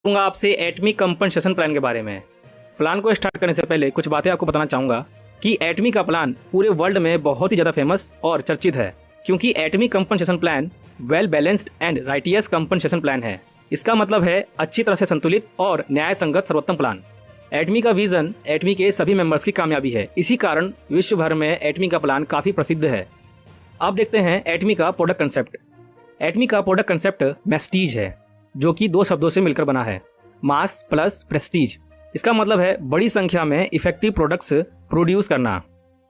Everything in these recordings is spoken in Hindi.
कहूँगा आपसे एटमी कंपनसेशन प्लान के बारे में। प्लान को स्टार्ट करने से पहले कुछ बातें आपको बताना चाहूँगा कि एटमी का प्लान पूरे वर्ल्ड में बहुत ही ज़्यादा फेमस और चर्चित है, क्योंकि Atomy compensation plan well balanced and righteous compensation plan है। इसका मतलब है अच्छी तरह से संतुलित और न्याय संगत सर्वोत्तम प्लान। एटमी का विजन एटमी के सभी मेंबर्स की कामयाबी है। इसी कारण विश्व भर में एटमी का प्लान काफ़ी प्रसिद्ध है। अब देखते हैं एटमी का प्रोडक्ट कंसेप्ट। एटमी का प्रोडक्ट कंसेप्ट मैस्टीज है, जो कि दो शब्दों से मिलकर बना है, मास प्लस प्रेस्टीज। इसका मतलब है बड़ी संख्या में इफेक्टिव प्रोडक्ट्स प्रोड्यूस करना,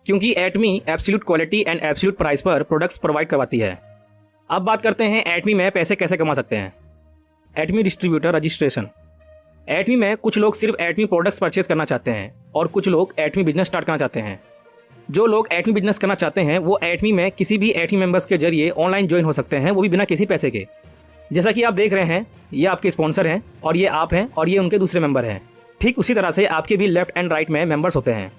क्योंकि Atomy absolute quality and absolute price पर प्रोडक्ट्स प्रोवाइड करवाती है। अब बात करते हैं एटमी में पैसे कैसे कमा सकते हैं। एटमी डिस्ट्रीब्यूटर रजिस्ट्रेशन। एटमी में कुछ लोग सिर्फ एटमी प्रोडक्ट्स परचेज करना चाहते हैं और कुछ लोग एटमी बिजनेस स्टार्ट करना चाहते हैं। जो लोग एटमी बिजनेस करना चाहते हैं वो एटमी में किसी भी एटमी मेंबर्स के जरिए ऑनलाइन ज्वाइन हो सकते हैं, वो भी बिना किसी पैसे के। जैसा कि आप देख रहे हैं, ये आपके स्पॉन्सर हैं और ये आप हैं और ये उनके दूसरे मेंबर हैं। ठीक उसी तरह से आपके भी लेफ्ट एंड राइट में मेंबर्स होते हैं।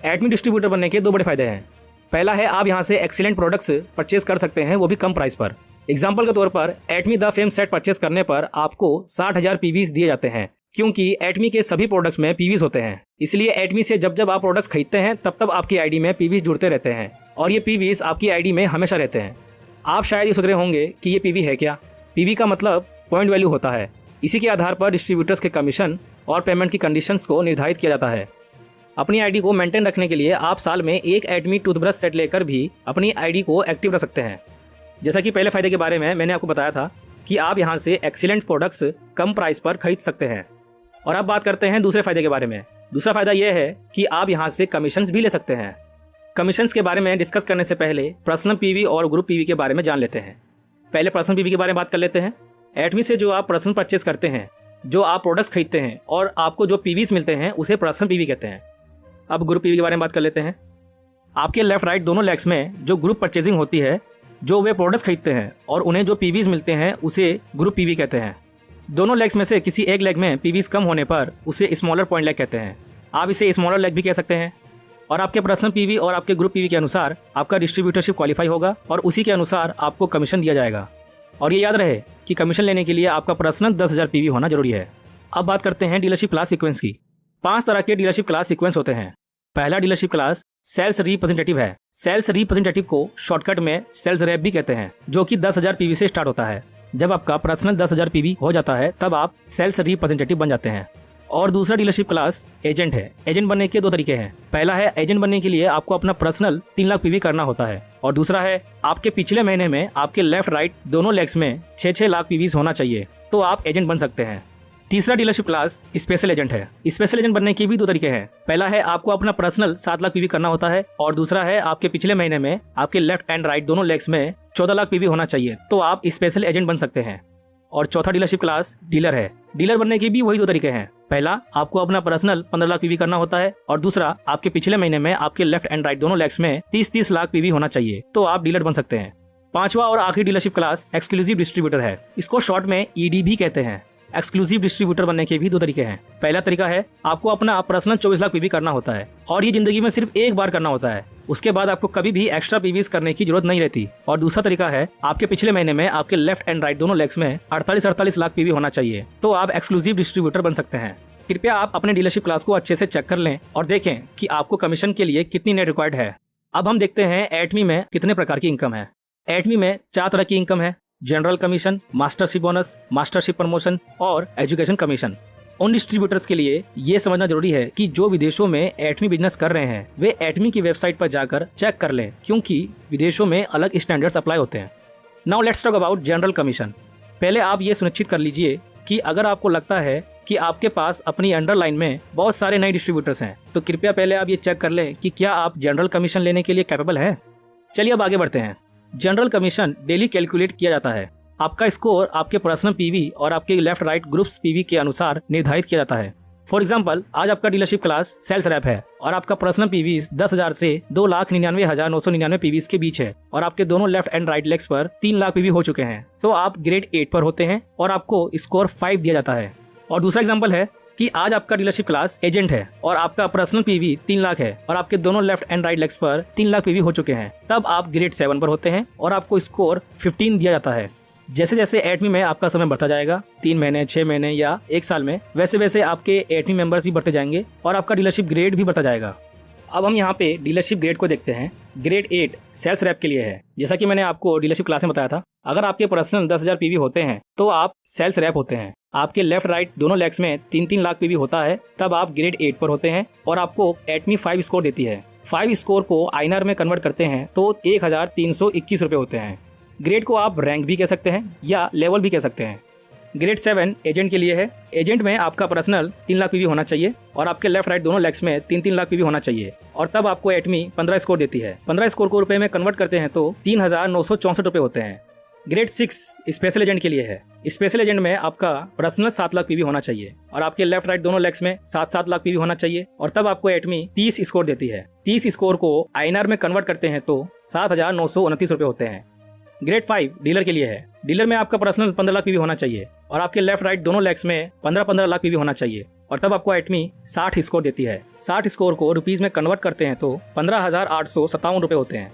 एटमी डिस्ट्रीब्यूटर बनने के दो बड़े फायदे हैं। पहला है आप यहाँ से एक्सीलेंट प्रोडक्ट्स परचेज कर सकते हैं, वो भी कम प्राइस पर। एग्जाम्पल के तौर पर एटमी द फेम सेट परचेज करने पर आपको 60,000 पीवीज दिए जाते हैं, क्योंकि एटमी के सभी प्रोडक्ट्स में पीवीज होते हैं। इसलिए एटमी से जब जब आप प्रोडक्ट्स खरीदते हैं तब तब आपकी आईडी में पीवीज जुड़ते रहते हैं और ये पीवीज आपकी आईडी में हमेशा रहते हैं। आप शायद ये सोच रहे होंगे कि ये पीवी है क्या। पीवी का मतलब पॉइंट वैल्यू होता है। इसी के आधार पर डिस्ट्रीब्यूटर्स के कमीशन और पेमेंट की कंडीशंस को निर्धारित किया जाता है। अपनी आईडी को मेंटेन रखने के लिए आप साल में एक एटमी टूथब्रश सेट लेकर भी अपनी आईडी को एक्टिव रख सकते हैं। जैसा कि पहले फायदे के बारे में मैंने आपको बताया था कि आप यहाँ से एक्सीलेंट प्रोडक्ट्स कम प्राइस पर खरीद सकते हैं। और अब बात करते हैं दूसरे फायदे के बारे में। दूसरा फायदा यह है कि आप यहाँ से कमीशंस भी ले सकते हैं। कमीशंस के बारे में डिस्कस करने से पहले पर्सनल पीवी और ग्रुप पीवी के बारे में जान लेते हैं। पहले पर्सनल पीवी के बारे में बात कर लेते हैं। एटमी से जो आप पर्सनल परचेज करते हैं, जो आप प्रोडक्ट्स खरीदते हैं और आपको जो पीवीज मिलते हैं, उसे पर्सनल पीवी कहते हैं। अब ग्रुप पीवी के बारे में बात कर लेते हैं। आपके लेफ्ट राइट दोनों लेग्स में जो ग्रुप परचेजिंग होती है, जो वे प्रोडक्ट्स खरीदते हैं और उन्हें जो पीवीज मिलते हैं, उसे ग्रुप पीवी कहते हैं। दोनों लेग्स में से किसी एक लेग में पीवीज कम होने पर उसे स्मॉलर पॉइंट लेग कहते हैं। आप इसे स्मॉलर लेग भी कह सकते हैं। और आपके पर्सनल पीवी और आपके ग्रुप पीवी के अनुसार आपका डिस्ट्रीब्यूटरशिप क्वालिफाई होगा और उसी के अनुसार आपको कमीशन दिया जाएगा। और ये याद रहे कि कमीशन लेने के लिए आपका पर्सनल 10,000 पीवी होना जरूरी है। अब बात करते हैं डीलरशिप क्लास सीक्वेंस की। 5 तरह के डीलरशिप क्लास सीक्वेंस होते हैं। पहला डीलरशिप क्लास सेल्स रिप्रेजेंटेटिव है। सेल्स रिप्रेजेंटेटिव को शॉर्टकट में सेल्स रैप भी कहते हैं, जो कि 10,000 पीवी से स्टार्ट होता है। जब आपका पर्सनल 10,000 पीवी हो जाता है तब आप सेल्स रिप्रेजेंटेटिव बन जाते हैं। और दूसरा डीलरशिप क्लास एजेंट है। एजेंट बनने के दो तरीके हैं। पहला है एजेंट बनने के लिए आपको अपना पर्सनल 3 लाख पीवी करना होता है, और दूसरा है आपके पिछले महीने में आपके लेफ्ट राइट दोनों लेग्स में 6-6 लाख पीवीज होना चाहिए, तो आप एजेंट बन सकते हैं। तीसरा डीलरशिप क्लास स्पेशल एजेंट है। स्पेशल एजेंट बनने के भी दो तरीके हैं। पहला है आपको अपना पर्सनल 7 लाख पीवी करना होता है, और दूसरा है आपके पिछले महीने में आपके लेफ्ट एंड राइट दोनों लेग्स में 14 लाख पीवी होना चाहिए, तो आप स्पेशल एजेंट बन सकते हैं। और चौथा डीलरशिप क्लास डीलर है। डीलर बनने के भी वही दो तरीके हैं। पहला आपको अपना पर्सनल 15 लाख पीवी करना होता है, और दूसरा आपके पिछले महीने में आपके लेफ्ट एंड राइट दोनों लेग्स में 30-30 लाख पीवी होना चाहिए, तो आप डीलर बन सकते हैं। पांचवा और आखिरी डीलरशिप क्लास एक्सक्लूसिव डिस्ट्रीब्यूटर है। इसको शॉर्ट में ईडी भी कहते हैं। एक्सक्लूसिव डिस्ट्रीब्यूटर बनने के भी दो तरीके हैं। पहला तरीका है आपको अपना पर्सनल 24 लाख पीवी करना होता है, और ये जिंदगी में सिर्फ एक बार करना होता है। उसके बाद आपको कभी भी एक्स्ट्रा पीवीज करने की जरूरत नहीं रहती। और दूसरा तरीका है आपके पिछले महीने में आपके लेफ्ट एंड राइट दोनों लेग्स में 48-48 लाख पीवी होना चाहिए, तो आप एक्सक्लूसिव डिस्ट्रीब्यूटर बन सकते हैं। कृपया आप अपने डीलरशिप क्लास को अच्छे से चेक कर लें और देखें कि आपको कमीशन के लिए कितनी नेट रिक्वायर्ड है। अब हम देखते हैं एटमी में कितने प्रकार की इनकम है। एटमी में 4 तरह की इनकम है: general commission, mastership bonus, mastership promotion और एजुकेशन कमीशन। उन डिस्ट्रीब्यूटर्स के लिए ये समझना जरूरी है कि जो विदेशों में एटमी बिजनेस कर रहे हैं वे एटमी की वेबसाइट पर जाकर चेक कर लें, क्योंकि विदेशों में अलग स्टैंडर्ड्स अप्लाई होते हैं। Now let's talk about general commission. पहले आप ये सुनिश्चित कर लीजिए कि अगर आपको लगता है कि आपके पास अपनी अंडरलाइन में बहुत सारे नए डिस्ट्रीब्यूटर्स हैं, तो कृपया पहले आप ये चेक कर लें कि क्या आप जनरल कमीशन लेने के लिए कैपेबल हैं। चलिए अब आगे बढ़ते हैं। जनरल कमीशन डेली कैलकुलेट किया जाता है। आपका स्कोर आपके पर्सनल पीवी और आपके लेफ्ट राइट ग्रुप्स पीवी के अनुसार निर्धारित किया जाता है। फॉर एग्जाम्पल, आज आपका डीलरशिप क्लास सेल्स रैप है और आपका पर्सनल पीवी 10,000 से 2,99,999 पीवीज के बीच है, और आपके दोनों लेफ्ट एंड राइट लेग्स पर 3 लाख पीवी हो चुके हैं, तो आप ग्रेड 8 पर होते हैं और आपको स्कोर 5 दिया जाता है। और दूसरा एग्जाम्पल है कि आज आपका डीलरशिप क्लास एजेंट है और आपका पर्सनल पीवी 3 लाख है और आपके दोनों लेफ्ट एंड राइट लेग्स पर 3 लाख पीवी हो चुके हैं, तब आप ग्रेड 7 पर होते हैं और आपको स्कोर 15 दिया जाता है। जैसे जैसे एटमी में आपका समय बढ़ता जाएगा, 3 महीने, 6 महीने या 1 साल में, वैसे वैसे आपके एटमी मेंबर्स भी बढ़ते जाएंगे और आपका डीलरशिप ग्रेड भी बढ़ता जाएगा। अब हम यहाँ पे डीलरशिप ग्रेड को देखते हैं। ग्रेड 8 सेल्स रैप के लिए है। जैसा कि मैंने आपको डीलरशिप क्लास में बताया था, अगर आपके पर्सनल 10,000 पीवी होते हैं तो आप सेल्स रैप होते हैं। आपके लेफ्ट राइट दोनों लेग्स में 3-3 लाख पीवी होता है, तब आप ग्रेड 8 पर होते हैं और आपको एटमी 5 स्कोर देती है। 5 स्कोर को आईएनआर में कन्वर्ट करते हैं तो 1,321 रुपये होते हैं। ग्रेड को आप रैंक भी कह सकते हैं या लेवल भी कह सकते हैं। ग्रेड 7 एजेंट के लिए है। एजेंट में आपका पर्सनल 3 लाख पीवी होना चाहिए और आपके लेफ्ट राइट दोनों लेग्स में 3-3 लाख पीवी होना चाहिए और तब आपको एटमी 15 स्कोर देती है। 15 स्कोर को रुपए में कन्वर्ट करते हैं तो 3,964 रुपये होते हैं। ग्रेड 6 स्पेशल एजेंट के लिए है। स्पेशल एजेंट में आपका पर्सनल 7 लाख पीवी होना चाहिए और आपके लेफ्ट राइट दोनों लेग्स में 7-7 लाख पीवी होना चाहिए और तब आपको एटमी 30 स्कोर देती है। 30 स्कोर को आईएनआर में कन्वर्ट करते हैं तो 7,929 रुपये होते हैं। ग्रेड 5 डीलर के लिए है। डीलर में आपका पर्सनल 15 लाख पीवी होना चाहिए और आपके लेफ्ट राइट दोनों लेग्स में 15-15 लाख पीवी होना चाहिए और तब आपको एटमी 60 स्कोर देती है। 60 स्कोर को रुपीस में कन्वर्ट करते हैं तो 15,857 रुपये होते हैं।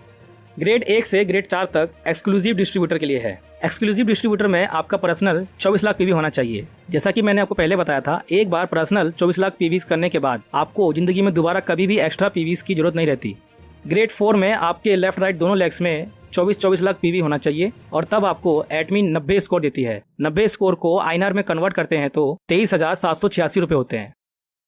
ग्रेड 1 से ग्रेड 4 तक एक्सक्लूसिव डिस्ट्रीब्यूटर के लिए है। एक्सक्लूसिव डिस्ट्रीब्यूटर में आपका पर्सनल 24 लाख पीवी होना चाहिए। जैसा कि मैंने आपको पहले बताया था, एक बार पर्सनल 24 लाख पीवीज करने के बाद आपको जिंदगी में दोबारा कभी भी एक्स्ट्रा पीवीज की जरूरत नहीं रहती। ग्रेड 4 में आपके लेफ्ट राइट दोनों लेग्स में 24 लाख पीवी होना चाहिए और तब आपको एटमी 90 स्कोर देती है। 90 स्कोर को आईएनआर में कन्वर्ट करते हैं तो 23,786 रुपये होते हैं।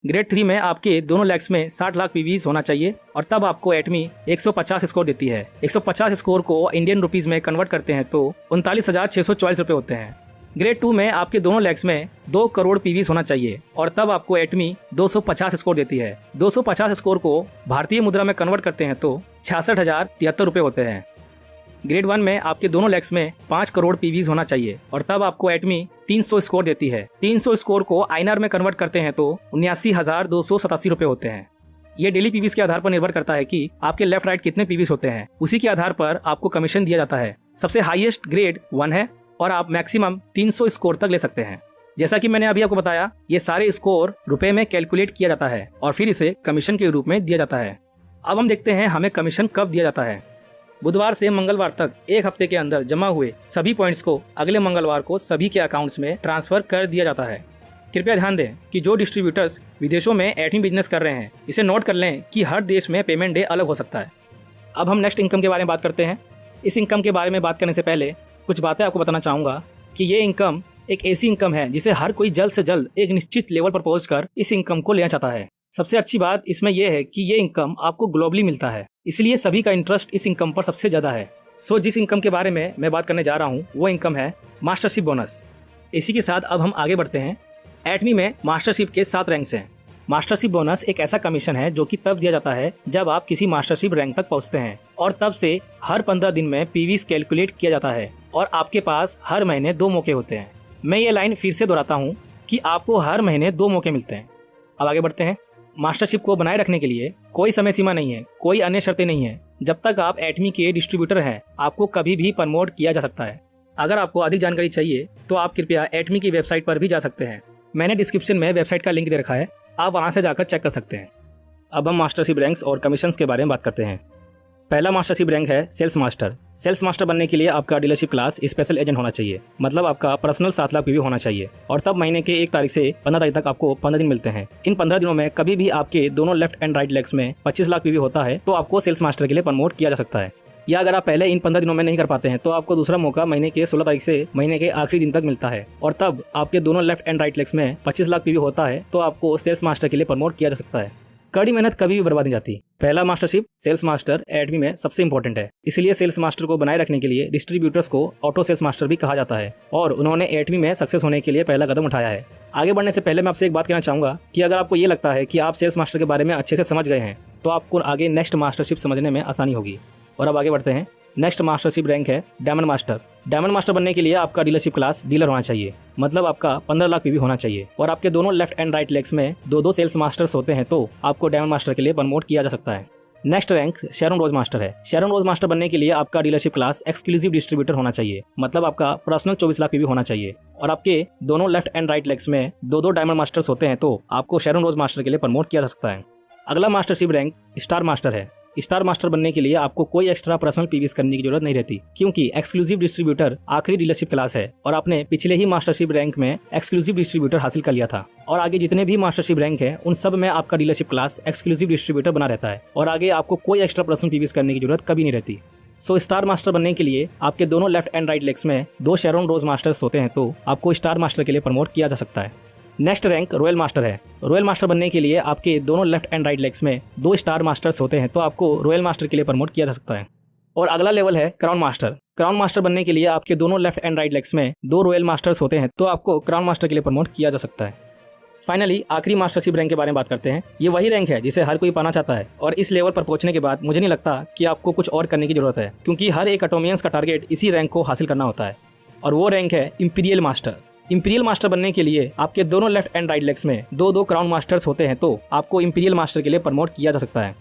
ग्रेड 3 में आपके दोनों लेग्स में 60 लाख पीवीज होना चाहिए और तब आपको एटमी 150 स्कोर देती है। 150 स्कोर को इंडियन रुपीस में कन्वर्ट करते हैं तो 39,644 रुपये होते हैं। ग्रेड 2 में आपके दोनों लेग्स में 2 करोड़ पीवीज होना चाहिए और तब आपको एटमी 250 स्कोर देती है। 250 स्कोर को भारतीय मुद्रा में कन्वर्ट करते हैं तो 66,073 रुपये होते हैं। ग्रेड 1 में आपके दोनों लेग्स में 5 करोड़ पीवीज होना चाहिए और तब आपको एटमी 300 स्कोर देती है। 300 स्कोर को आईएनआर में कन्वर्ट करते हैं तो 79,287 रुपये होते हैं। ये डेली पीवीज के आधार पर निर्भर करता है कि आपके लेफ्ट राइट कितने पीवीज होते हैं, उसी के आधार पर आपको कमीशन दिया जाता है। सबसे हाईएस्ट ग्रेड 1 है और आप मैक्सिमम 300 स्कोर तक ले सकते हैं। जैसा कि मैंने अभी आपको बताया, ये सारे स्कोर रुपए में कैलकुलेट किया जाता है और फिर इसे कमीशन के रूप में दिया जाता है। अब हम देखते हैं हमें कमीशन कब दिया जाता है। बुधवार से मंगलवार तक एक हफ्ते के अंदर जमा हुए सभी पॉइंट्स को अगले मंगलवार को सभी के अकाउंट्स में ट्रांसफर कर दिया जाता है। कृपया ध्यान दें कि जो डिस्ट्रीब्यूटर्स विदेशों में एटमी बिजनेस कर रहे हैं, इसे नोट कर लें कि हर देश में पेमेंट डे अलग हो सकता है। अब हम नेक्स्ट इनकम के बारे में बात करते हैं। इस इनकम के बारे में बात करने से पहले कुछ बातें आपको बताना चाहूँगा कि ये इनकम एक ऐसी इनकम है जिसे हर कोई जल्द से जल्द एक निश्चित लेवल पर पहुँच कर इस इनकम को लेना चाहता है। सबसे अच्छी बात इसमें यह है कि ये इनकम आपको ग्लोबली मिलता है, इसलिए सभी का इंटरेस्ट इस इनकम पर सबसे ज़्यादा है। जिस इनकम के बारे में मैं बात करने जा रहा हूँ वो इनकम है मास्टरशिप बोनस। इसी के साथ अब हम आगे बढ़ते हैं। एटमी में मास्टरशिप के 7 रैंक्स हैं। मास्टरशिप बोनस एक ऐसा कमीशन है जो कि तब दिया जाता है जब आप किसी मास्टरशिप रैंक तक पहुंचते हैं और तब से हर 15 दिन में पीवीज कैलकुलेट किया जाता है और आपके पास हर महीने 2 मौके होते हैं। मैं ये लाइन फिर से दोहराता हूँ कि आपको हर महीने 2 मौके मिलते हैं। अब आगे बढ़ते हैं। मास्टरशिप को बनाए रखने के लिए कोई समय सीमा नहीं है, कोई अन्य शर्तें नहीं है। जब तक आप एटमी के डिस्ट्रीब्यूटर हैं, आपको कभी भी प्रमोट किया जा सकता है। अगर आपको अधिक जानकारी चाहिए तो आप कृपया एटमी की वेबसाइट पर भी जा सकते हैं। मैंने डिस्क्रिप्शन में वेबसाइट का लिंक दे रखा है, आप वहां से जाकर चेक कर सकते हैं। अब हम मास्टरशिप रैंक्स और कमीशंस के बारे में बात करते हैं। पहला मास्टरशिप रैंक है सेल्स मास्टर। सेल्स मास्टर बनने के लिए आपका डीलरशिप क्लास स्पेशल एजेंट होना चाहिए, मतलब आपका पर्सनल 7 लाख पीवी होना चाहिए और तब महीने के 1 तारीख से 15 तारीख तक आपको 15 दिन मिलते हैं। इन 15 दिनों में कभी भी आपके दोनों लेफ्ट एंड राइट लेग्स में 25 लाख पीवी होता है तो आपको सेल्स मास्टर के लिए प्रमोट किया जा सकता है। या अगर आप पहले इन 15 दिनों में नहीं कर पाते हैं तो आपको दूसरा मौका महीने के 16 तारीख से महीने के आखिरी दिन तक मिलता है और तब आपके दोनों लेफ्ट एंड राइट लेग्स में 25 लाख पीवी होता है तो आपको सेल्स मास्टर के लिए प्रमोट किया जा सकता है। कड़ी मेहनत कभी भी बर्बाद नहीं जाती। पहला मास्टरशिप सेल्स मास्टर एटमी में सबसे इंपॉर्टेंट है, इसलिए सेल्स मास्टर को बनाए रखने के लिए डिस्ट्रीब्यूटर्स को ऑटो सेल्स मास्टर भी कहा जाता है और उन्होंने एटमी में सक्सेस होने के लिए पहला कदम उठाया है। आगे बढ़ने से पहले मैं आपसे एक बात कहना चाहूंगा कि अगर आपको ये लगता है कि आप सेल्स मास्टर के बारे में अच्छे से समझ गए हैं तो आपको आगे नेक्स्ट मास्टरशिप समझने में आसानी होगी। और अब आगे बढ़ते हैं। नेक्स्ट मास्टरशिप रैंक है डायमंड मास्टर। डायमंड मास्टर बनने के लिए आपका डीलरशिप क्लास डीलर होना चाहिए, मतलब आपका 15 लाख पीवी होना चाहिए और आपके दोनों लेफ्ट एंड राइट लेग्स में 2-2 सेल्स मास्टर्स होते हैं तो आपको डायमंड मास्टर के लिए प्रमोट किया जा सकता है। नेक्स्ट रैंक शेरन रोज मास्टर है। शेरन रोज मास्टर बनने के लिए आपका डीलरशिप क्लास एक्सक्लूसिव डिस्ट्रीब्यूटर होना चाहिए, मतलब आपका पर्सनल 24 लाख पीवी होना चाहिए और आपके दोनों लेफ्ट एंड राइट लेग्स में 2-2 डायमंड मास्टर्स होते हैं तो आपको शेरन रोज मास्टर के लिए प्रमोट किया जा सकता है। अगला मास्टरशिप रैंक स्टार मास्टर है। स्टार मास्टर बनने के लिए आपको कोई एक्स्ट्रा पर्सनल पीवीएस करने की जरूरत नहीं रहती, क्योंकि एक्सक्लूसिव डिस्ट्रीब्यूटर आखिरी डीलरशिप क्लास है और आपने पिछले ही मास्टरशिप रैंक में एक्सक्लूसिव डिस्ट्रीब्यूटर हासिल कर लिया था। और आगे जितने भी मास्टरशिप रैंक है उन सब में आपका डीलरशिप क्लास एक्सक्लूसिव डिस्ट्रीब्यूटर बना रहता है और आगे आपको कोई एक्स्ट्रा पर्सनल पीवीएस करने की जरूरत कभी नहीं रहती। सो स्टार मास्टर बनने के लिए आपके दोनों लेफ्ट एंड राइट लेग्स में 2 शेरोन रोज मास्टर्स होते हैं, तो आपको स्टार मास्टर के लिए प्रमोट किया जा सकता है। नेक्स्ट रैंक रॉयल मास्टर है। रॉयल मास्टर बनने के लिए आपके दोनों लेफ्ट एंड राइट लेग्स में 2 स्टार मास्टर्स होते हैं, तो आपको रॉयल मास्टर के लिए प्रमोट किया जा सकता है। और अगला लेवल है क्राउन मास्टर। क्राउन मास्टर बनने के लिए आपके दोनों लेफ्ट एंड राइट लेग्स में 2 रॉयल मास्टर्स होते हैं, तो आपको क्राउन मास्टर के लिए प्रमोट किया जा सकता है। फाइनली आखिरी मास्टरशिप रैंक के बारे में बात करते हैं। ये वही रैंक है जिसे हर कोई पाना चाहता है और इस लेवल पर पहुंचने के बाद मुझे नहीं लगता कि आपको कुछ और करने की जरूरत है, क्योंकि हर एक एटोमियंस का टारगेट इसी रैंक को हासिल करना होता है और वो रैंक है इंपीरियल मास्टर। इंपीरियल मास्टर बनने के लिए आपके दोनों लेफ्ट एंड राइट लेग्स में 2 क्राउन मास्टर्स होते हैं, तो आपको इंपीरियल मास्टर के लिए प्रमोट किया जा सकता है।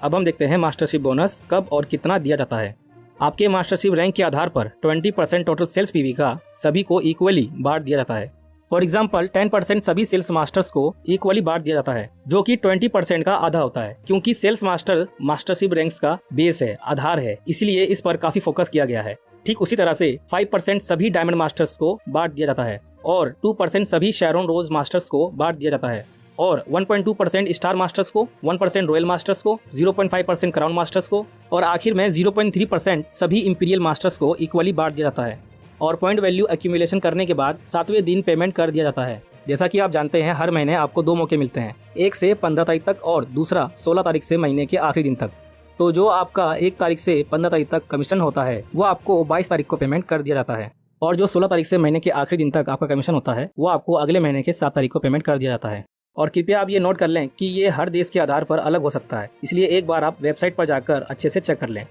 अब हम देखते हैं मास्टरशिप बोनस कब और कितना दिया जाता है। आपके मास्टरशिप रैंक के आधार पर 20% टोटल सेल्स पीवी का सभी को इक्वली बांट दिया जाता है। फॉर एग्जाम्पल 10% सभी सेल्स मास्टर्स को इक्वली बांट दिया जाता है, जो कि 20% का आधा होता है, क्योंकि सेल्स मास्टर मास्टरशिप रैंक्स का बेस है, आधार है, इसलिए इस पर काफी फोकस किया गया है। ठीक उसी तरह से 5% सभी डायमंड मास्टर्स को बांट दिया जाता है और 2% सभी शेरोन रोज मास्टर्स को बांट दिया जाता है और 1.2% स्टार मास्टर्स को, 1% रॉयल मास्टर्स को, 0.5% क्राउन मास्टर्स को और आखिर में 0.3% सभी इंपीरियल मास्टर्स को इक्वली बांट दिया जाता है। और पॉइंट वैल्यू एक्यूमुलेशन करने के बाद 7वें दिन पेमेंट कर दिया जाता है। जैसा कि आप जानते हैं हर महीने आपको 2 मौके मिलते हैं, एक से 15 तारीख तक और दूसरा 16 तारीख से महीने के आखिरी दिन तक। तो जो आपका 1 तारीख से 15 तारीख तक कमीशन होता है वो आपको 22 तारीख को पेमेंट कर दिया जाता है और जो 16 तारीख से महीने के आखिरी दिन तक आपका कमीशन होता है वो आपको अगले महीने के 7 तारीख को पेमेंट कर दिया जाता है। और कृपया आप ये नोट कर लें कि ये हर देश के आधार पर अलग हो सकता है, इसलिए एक बार आप वेबसाइट पर जाकर अच्छे से चेक कर लें।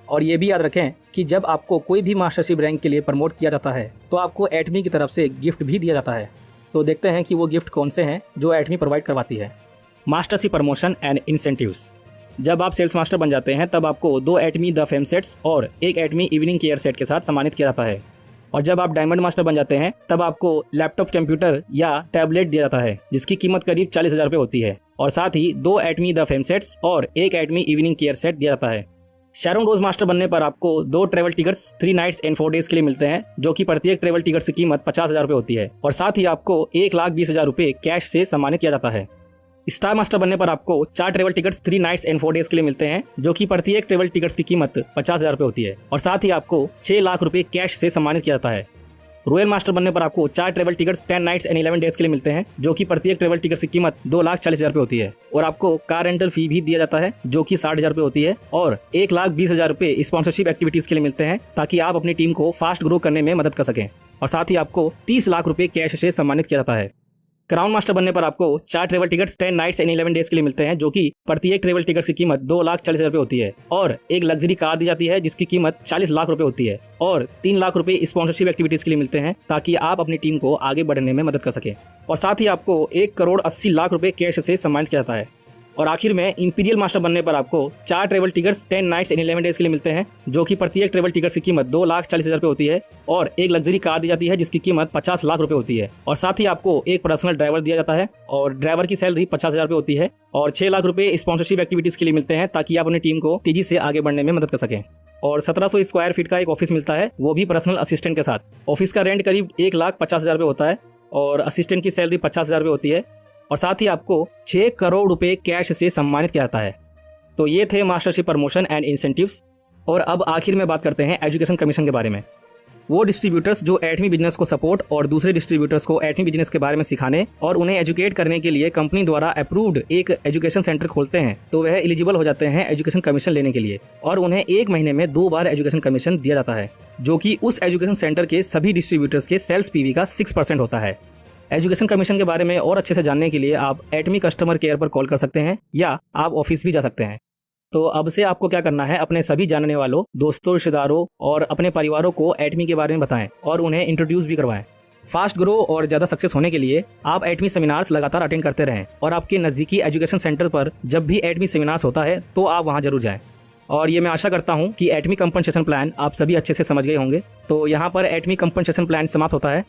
और ये भी याद रखें कि जब आपको कोई भी मास्टरशिप रैंक के लिए प्रमोट किया जाता है तो आपको एटमी की तरफ से गिफ्ट भी दिया जाता है। तो देखते हैं कि वो गिफ्ट कौन से हैं जो एटमी प्रोवाइड करवाती है। Mastership promotion and incentives. जब आप सेल्स मास्टर बन जाते हैं तब आपको 2 एटमी द फेम सेट्स और 1 एटमी इवनिंग केयर सेट के साथ सम्मानित किया जाता है। और जब आप डायमंड मास्टर बन जाते हैं तब आपको लैपटॉप, कंप्यूटर या टैबलेट दिया जाता है जिसकी कीमत करीब 40,000 रुपये होती है और साथ ही 2 एटमी द फेम सेट्स और 1 एटमी इवनिंग केयर सेट दिया जाता है। शेरोन रोज मास्टर बनने पर आपको 2 travel tickets 3 nights and 4 days के लिए मिलते हैं, जो कि प्रत्येक ट्रेवल टिकट की कीमत 50,000 रुपये होती है और साथ ही आपको 1,20,000 रुपये कैश से सम्मानित किया जाता है। स्टार मास्टर बनने पर आपको 4 travel tickets 3 nights and 4 days के लिए मिलते हैं, जो कि प्रत्येक ट्रेवल टिकट्स की कीमत 50,000 रुपये होती है और साथ ही आपको 6 लाख रुपये कैश से सम्मानित किया जाता है। रॉयल मास्टर बनने पर आपको 4 travel tickets 10 nights and 11 days के लिए मिलते हैं, जो कि प्रत्येक ट्रेवल टिकट की कीमत 2,40,000 रुपये होती है और आपको कार रेंटल फी भी दिया जाता है जो कि 60,000 रुपये होती है और 1,20,000 रुपये स्पॉन्सरशिप एक्टिविटीज के लिए मिलते हैं ताकि आप अपनी टीम को फास्ट ग्रो करने में मदद कर सकें और साथ ही आपको 30 लाख रुपये कैश से सम्मानित किया जाता है। क्राउन मास्टर बनने पर आपको 4 travel tickets 10 nights and 11 days के लिए मिलते हैं, जो कि प्रत्येक ट्रेवल टिकट की कीमत 2,40,000 रुपये होती है और एक लग्जरी कार दी जाती है जिसकी कीमत 40 लाख रुपये होती है और 3 लाख रुपये स्पॉन्सरशिप एक्टिविटीज के लिए मिलते हैं ताकि आप अपनी टीम को आगे बढ़ने में मदद कर सकें और साथ ही आपको 1,80,00,000 रुपये कैश से सम्मानित किया जाता है। और आखिर में इंपीरियल मास्टर बनने पर आपको 4 travel tickets 10 nights and 11 days के लिए मिलते हैं, जो कि प्रत्येक ट्रेवल टिकट की कीमत 2,40,000 रुपये होती है और एक लग्जरी कार दी जाती है जिसकी कीमत 50 लाख रुपये होती है और साथ ही आपको एक पर्सनल ड्राइवर दिया जाता है और ड्राइवर की सैलरी 50,000 रुपये होती है और 6 लाख रुपये स्पॉन्सरशिप एक्टिविटीज के लिए मिलते हैं ताकि आप अपनी टीम को तेजी से आगे बढ़ने में मदद कर सकें। और 1700 स्क्वायर फीट का एक ऑफिस मिलता है, वो भी पर्सनल असिस्टेंट के साथ। ऑफिस का रेंट करीब 1,50,000 रुपये होता है और असिस्टेंट की सैलरी 50,000 रुपये होती है और साथ ही आपको 6 करोड़ रुपए कैश से सम्मानित किया जाता है। तो ये थे मास्टरशिप प्रमोशन एंड इंसेंटिव्स। और अब आखिर में बात करते हैं एजुकेशन कमीशन के बारे में। वो डिस्ट्रीब्यूटर्स जो एटमी बिजनेस को सपोर्ट और दूसरे डिस्ट्रीब्यूटर्स को एटमी बिजनेस के बारे में सिखाने और उन्हें एजुकेट करने के लिए कंपनी द्वारा अप्रूव्ड एक एजुकेशन सेंटर खोलते हैं, तो वह एलिजिबल हो जाते हैं एजुकेशन कमीशन लेने के लिए और उन्हें 1 महीने में 2 बार एजुकेशन कमीशन दिया जाता है, जो कि उस एजुकेशन सेंटर के सभी डिस्ट्रीब्यूटर्स के सेल्स पीवी का 6% होता है। एजुकेशन कमीशन के बारे में और अच्छे से जानने के लिए आप एटमी कस्टमर केयर पर कॉल कर सकते हैं या आप ऑफिस भी जा सकते हैं। तो अब से आपको क्या करना है, अपने सभी जानने वालों, दोस्तों, रिश्तेदारों और अपने परिवारों को एटमी के बारे में बताएं और उन्हें इंट्रोड्यूस भी करवाएं। फास्ट ग्रो और ज़्यादा सक्सेस होने के लिए आप एटमी सेमिनार्स लगातार अटेंड करते रहें और आपके नज़दीकी एजुकेशन सेंटर पर जब भी एटमी सेमिनार्स होता है तो आप वहाँ जरूर जाएं। और ये मैं आशा करता हूँ कि एटमी कंपनसेशन प्लान आप सभी अच्छे से समझ गए होंगे। तो यहाँ पर एटमी कंपनसेशन प्लान समाप्त होता है।